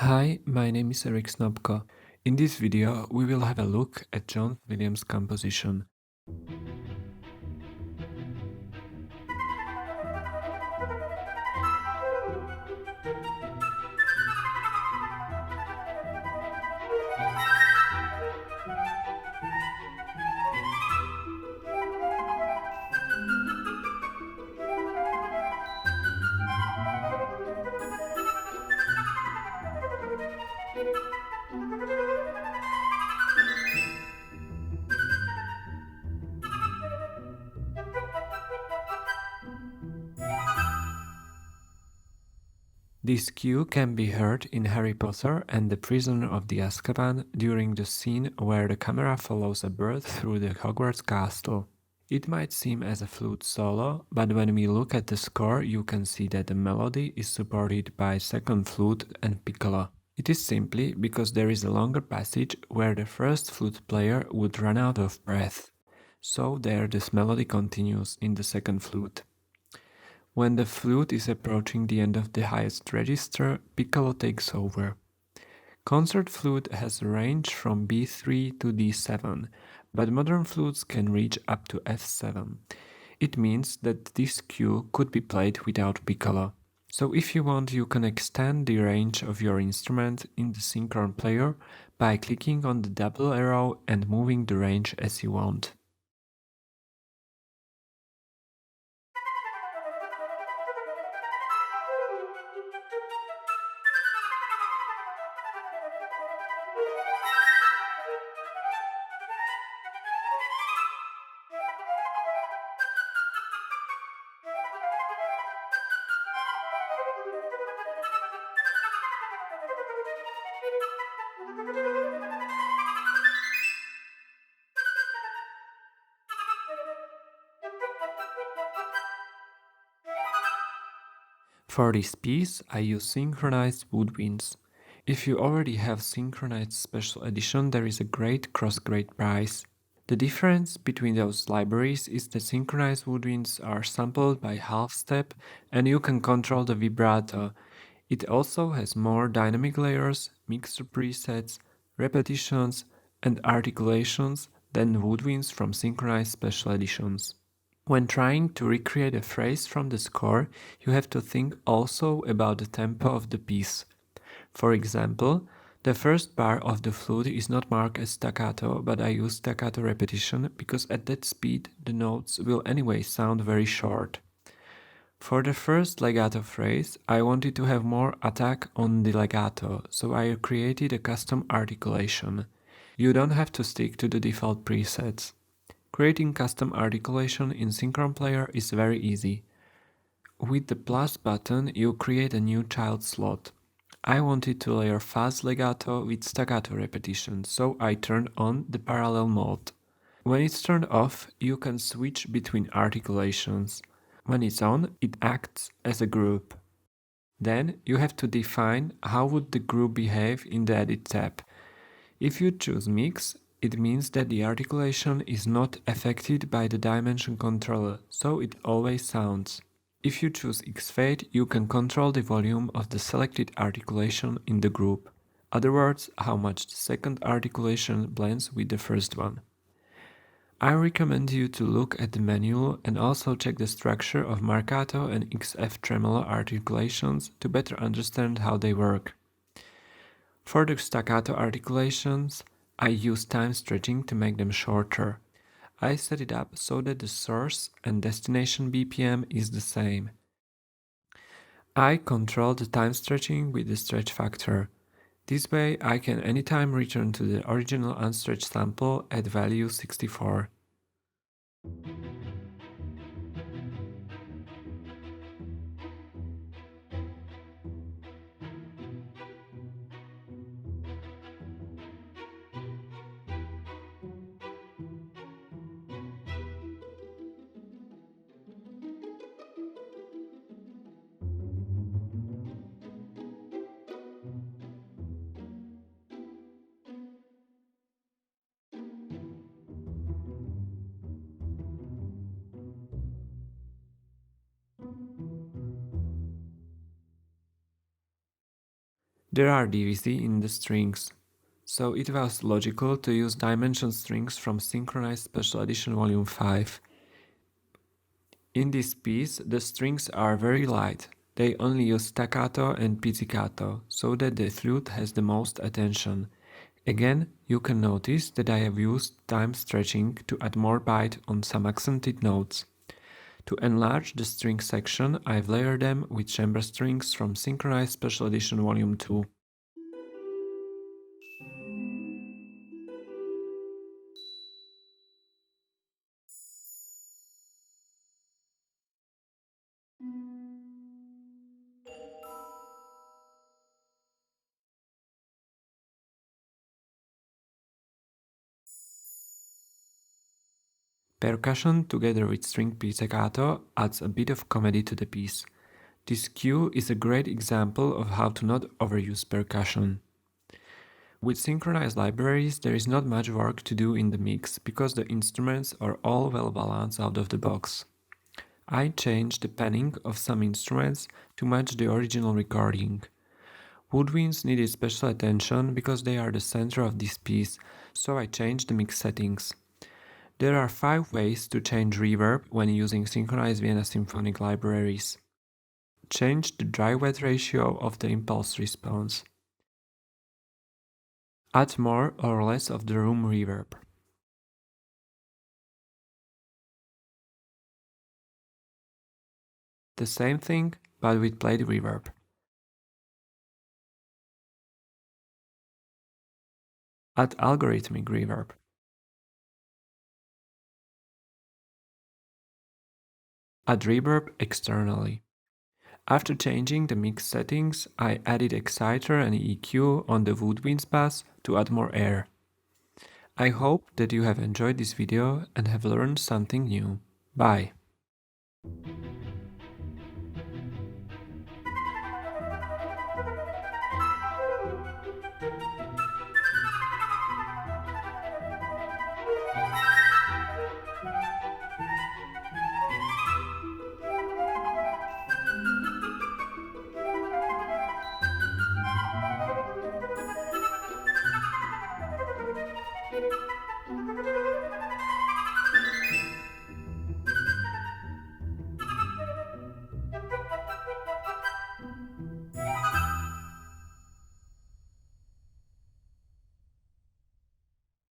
Hi, my name is Eric Snopko. In this video, we will have a look at John Williams' composition. This cue can be heard in Harry Potter and the Prisoner of the Azkaban during the scene where the camera follows a bird through the Hogwarts castle. It might seem as a flute solo, but when we look at the score, you can see that the melody is supported by second flute and piccolo. It is simply because there is a longer passage where the first flute player would run out of breath. So there this melody continues in the second flute. When the flute is approaching the end of the highest register, piccolo takes over. Concert flute has a range from B3 to D7, but modern flutes can reach up to F7. It means that this cue could be played without piccolo. So if you want, you can extend the range of your instrument in the synchron player by clicking on the double arrow and moving the range as you want. For this piece, I use synchronized woodwinds. If you already have synchronized special edition, there is a great cross-grade price. The difference between those libraries is that synchronized woodwinds are sampled by half step and you can control the vibrato. It also has more dynamic layers, mixer presets, repetitions, and articulations than woodwinds from synchronized special editions. When trying to recreate a phrase from the score, you have to think also about the tempo of the piece. For example, the first bar of the flute is not marked as staccato, but I use staccato repetition because at that speed the notes will anyway sound very short. For the first legato phrase, I wanted to have more attack on the legato, so I created a custom articulation. You don't have to stick to the default presets. Creating custom articulation in Synchron Player is very easy. With the plus button, you create a new child slot. I wanted to layer fast legato with staccato repetition, so I turned on the parallel mode. When it's turned off, you can switch between articulations. When it's on, it acts as a group. Then you have to define how would the group behave in the Edit tab. If you choose Mix, it means that the articulation is not affected by the dimension controller, so it always sounds. If you choose X-Fade, you can control the volume of the selected articulation in the group. Other words, how much the second articulation blends with the first one. I recommend you to look at the manual and also check the structure of Marcato and XF tremolo articulations to better understand how they work. For the staccato articulations, I use time stretching to make them shorter. I set it up so that the source and destination BPM is the same. I control the time stretching with the stretch factor. This way I can anytime return to the original unstretched sample at value 64. There are DVC in the strings, so it was logical to use dimension strings from Synchronized Special Edition Volume 5. In this piece, the strings are very light. They only use staccato and pizzicato, so that the flute has the most attention. Again, you can notice that I have used time stretching to add more bite on some accented notes. To enlarge the string section, I've layered them with chamber strings from Synchronized Special Edition Volume 2. Percussion together with string pizzicato adds a bit of comedy to the piece. This cue is a great example of how to not overuse percussion. With synchronized libraries, there is not much work to do in the mix because the instruments are all well balanced out of the box. I changed the panning of some instruments to match the original recording. Woodwinds needed special attention because they are the center of this piece, so I changed the mix settings. There are 5 ways to change reverb when using synchronized Vienna Symphonic libraries. Change the dry-wet ratio of the impulse response. Add more or less of the room reverb. The same thing, but with plate reverb. Add algorithmic reverb. Add reverb externally. After changing the mix settings, I added exciter and EQ on the Woodwinds bass to add more air. I hope that you have enjoyed this video and have learned something new. Bye!